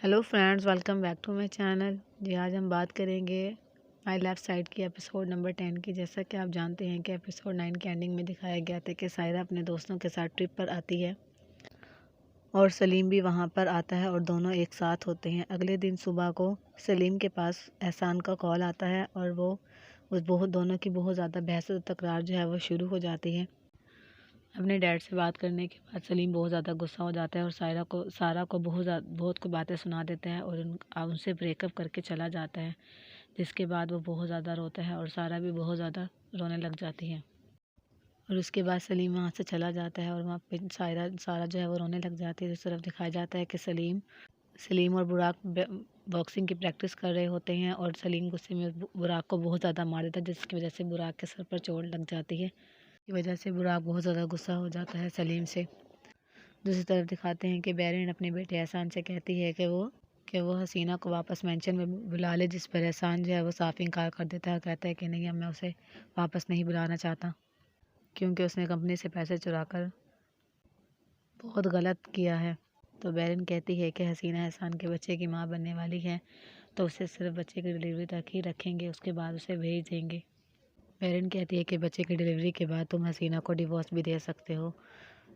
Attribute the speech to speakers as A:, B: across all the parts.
A: Hello friends, welcome back to my channel. जी आज हम बात करेंगे माय लेफ्ट साइड की एपिसोड नंबर 10 की। जैसा कि आप जानते हैं कि एपिसोड 9 के एंडिंग में दिखाया गया था कि सायरा अपने दोस्तों के साथ ट्रिप पर आती है और सलीम भी वहां पर आता है और दोनों एक साथ होते हैं। अगले दिन सुबह को सलीम के पास एहसान का कॉल आता है और वो दोनों की बहुत ज़्यादा बहस और तकरार जो है वो शुरू हो जाती है। अपने डैड से बात करने के बाद सलीम बहुत ज़्यादा गुस्सा हो जाता है और सारा को बहुत को बातें सुना देता है और उनसे ब्रेकअप करके चला जाता है। जिसके बाद वो बहुत ज़्यादा रोता है और सारा भी बहुत ज़्यादा रोने लग जाती है। और उसके बाद सलीम वहाँ से चला जाता है और वहाँ पे सारा जो है वो रोने लग जाती है। इस तरफ दिखाया जाता है कि सलीम और बुराक बॉक्सिंग की प्रैक्टिस कर रहे होते हैं और सलीम गुस्से में बुराक को बहुत ज़्यादा मार देता है, जिसकी वजह से बुराक के सर पर चोट लग जाती है। की वजह से बुराक बहुत ज़्यादा गुस्सा हो जाता है सलीम से। दूसरी तरफ दिखाते हैं कि बैरिन अपने बेटे एहसान से कहती है कि वो हसीना को वापस मेंशन में बुला ले, जिस पर एहसान जो है वो साफ इनकार कर देता है और कहता है कि नहीं, अब मैं उसे वापस नहीं बुलाना चाहता क्योंकि उसने कंपनी से पैसे चुरा कर बहुत गलत किया है। तो बैरिन कहती है कि हसीना एहसान के बच्चे की माँ बनने वाली है तो उसे सिर्फ बच्चे की डिलीवरी तक ही रखेंगे, उसके बाद उसे भेज देंगे। बैरिन कहती है कि बच्चे की डिलीवरी के बाद तुम हसीना को डिवोर्स भी दे सकते हो।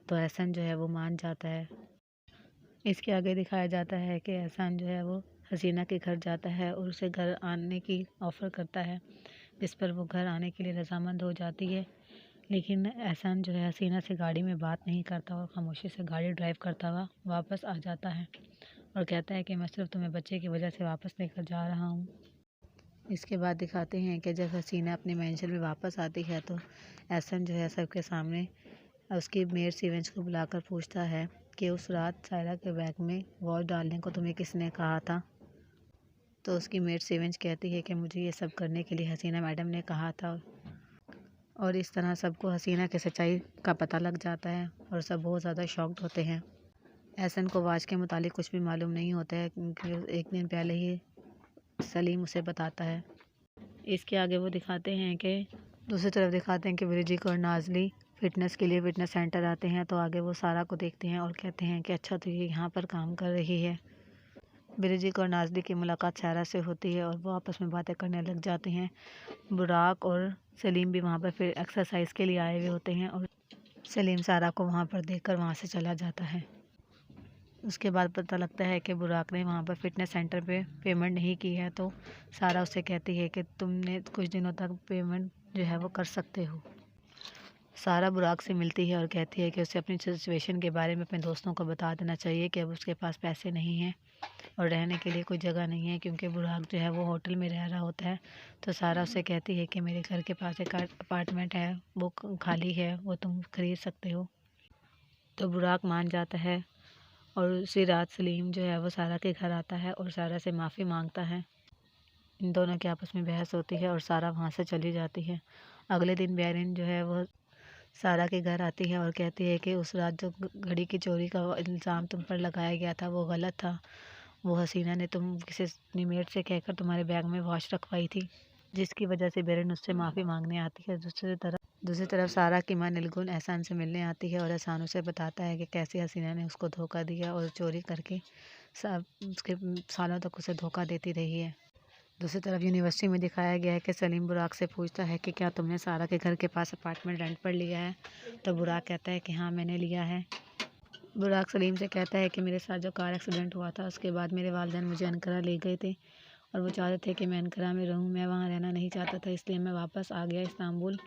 A: तो एहसान जो है वो मान जाता है। इसके आगे दिखाया जाता है कि एहसान जो है वो हसीना के घर जाता है और उसे घर आने की ऑफ़र करता है, जिस पर वो घर आने के लिए रजामंद हो जाती है। लेकिन एहसान जो है हसीना से गाड़ी में बात नहीं करता और खामोशी से गाड़ी ड्राइव करता हुआ वापस आ जाता है और कहता है कि मैं सिर्फ तुम्हें बच्चे की वजह से वापस लेकर जा रहा हूँ। इसके बाद दिखाते हैं कि जब हसीना अपने मेंशन में वापस आती है तो एहसान जो है सबके सामने उसकी मेड सीवेंज को बुलाकर पूछता है कि उस रात सायरा के बैग में वॉच डालने को तुम्हें किसने कहा था। तो उसकी मेड सीवेंज कहती है कि मुझे ये सब करने के लिए हसीना मैडम ने कहा था। और इस तरह सबको हसीना की सच्चाई का पता लग जाता है और सब बहुत ज़्यादा शॉक्ड होते हैं। एहसन को वॉच के मुतालिक कुछ भी मालूम नहीं होता है क्योंकि एक दिन पहले ही सलीम उसे बताता है। इसके आगे वो दिखाते हैं कि दूसरी तरफ दिखाते हैं कि विरजिक और नाजली फ़िटनेस के लिए फ़िटनेस सेंटर आते हैं। तो आगे वो सारा को देखते हैं और कहते हैं कि अच्छा, तो ये यहाँ पर काम कर रही है। विरजिक और नाजली की मुलाकात सारा से होती है और वो आपस में बातें करने लग जाते हैं। बुराक और सलीम भी वहाँ पर फिर एक्सरसाइज के लिए आए हुए होते हैं और सलीम सारा को वहाँ पर देखकर वहाँ से चला जाता है। उसके बाद पता लगता है कि बुराक ने वहाँ पर फ़िटनेस सेंटर पे पेमेंट नहीं की है। तो सारा उससे कहती है कि तुमने कुछ दिनों तक पेमेंट जो है वो कर सकते हो। सारा बुराक से मिलती है और कहती है कि उसे अपनी सिचुएशन के बारे में अपने दोस्तों को बता देना चाहिए कि अब उसके पास पैसे नहीं हैं और रहने के लिए कोई जगह नहीं है, क्योंकि बुराक जो है वो होटल में रह रहा होता है। तो सारा उसे कहती है कि मेरे घर के पास एक अपार्टमेंट है, वो खाली है, वो तुम खरीद सकते हो। तो बुराक मान जाता है और उसी रात सलीम जो है वो सारा के घर आता है और सारा से माफ़ी मांगता है। इन दोनों के आपस में बहस होती है और सारा वहाँ से चली जाती है। अगले दिन बैरिन जो है वो सारा के घर आती है और कहती है कि उस रात जो घड़ी की चोरी का इल्ज़ाम तुम पर लगाया गया था वो गलत था। वो हसीना ने तुम किसी अपनी मेड से कहकर तुम्हारे बैग में वॉच रखवाई थी, जिसकी वजह से बैरिन उससे माफ़ी मांगने आती है। दूसरी तरफ सारा की मां निलगुन एहसान से मिलने आती है और एहसान उसे बताता है कि कैसे हसीना ने उसको धोखा दिया और चोरी करके उसके सालों तक उसे धोखा देती रही है। दूसरी तरफ यूनिवर्सिटी में दिखाया गया है कि सलीम बुराक से पूछता है कि क्या तुमने सारा के घर के पास अपार्टमेंट रेंट पर लिया है। तो बुराक कहता है कि हाँ, मैंने लिया है। बुराक सलीम से कहता है कि मेरे साथ जो कार एक्सीडेंट हुआ था उसके बाद मेरे वालिदैन मुझे अनकरा ले गए थे और वो चाहते थे कि मैं अनकरा में रहूं। मैं वहाँ रहना नहीं चाहता था, इसलिए मैं वापस आ गया इस्तांबुल।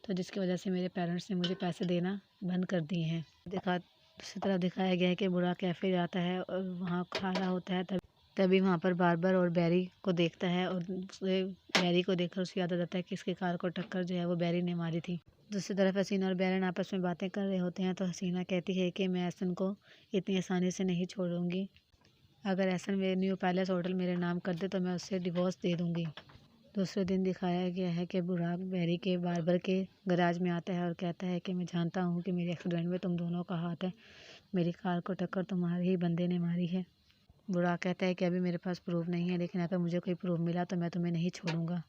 A: तो जिसकी वजह से मेरे पेरेंट्स ने मुझे पैसे देना बंद कर दिए हैं। दूसरी तरफ दिखाया गया है कि बुराक कैफ़े जाता है और वहाँ खा रहा होता है। तभी वहाँ पर बार्बर और बैरी को देखता है और बैरी को देखकर उसे याद आ जाता है कि इसकी कार को टक्कर जो है वो बैरी ने मारी थी। दूसरी तरफ हसीना और बैरन आपस में बातें कर रहे होते हैं। तो हसीना कहती है कि मैं एहसन को इतनी आसानी से नहीं छोड़ूंगी। अगर एहसन मेरे न्यू पैलेस होटल मेरे नाम कर दे तो मैं उससे डिवोर्स दे दूंगी। दूसरे दिन दिखाया गया है कि बुराक बैरी के बार्बर के गराज में आता है और कहता है कि मैं जानता हूँ कि मेरे एक्सीडेंट में तुम दोनों का हाथ है, मेरी कार को टक्कर तुम्हारे ही बंदे ने मारी है। बुराक कहता है कि अभी मेरे पास प्रूफ नहीं है, लेकिन अगर मुझे कोई प्रूफ मिला तो मैं तुम्हें नहीं छोड़ूंगा।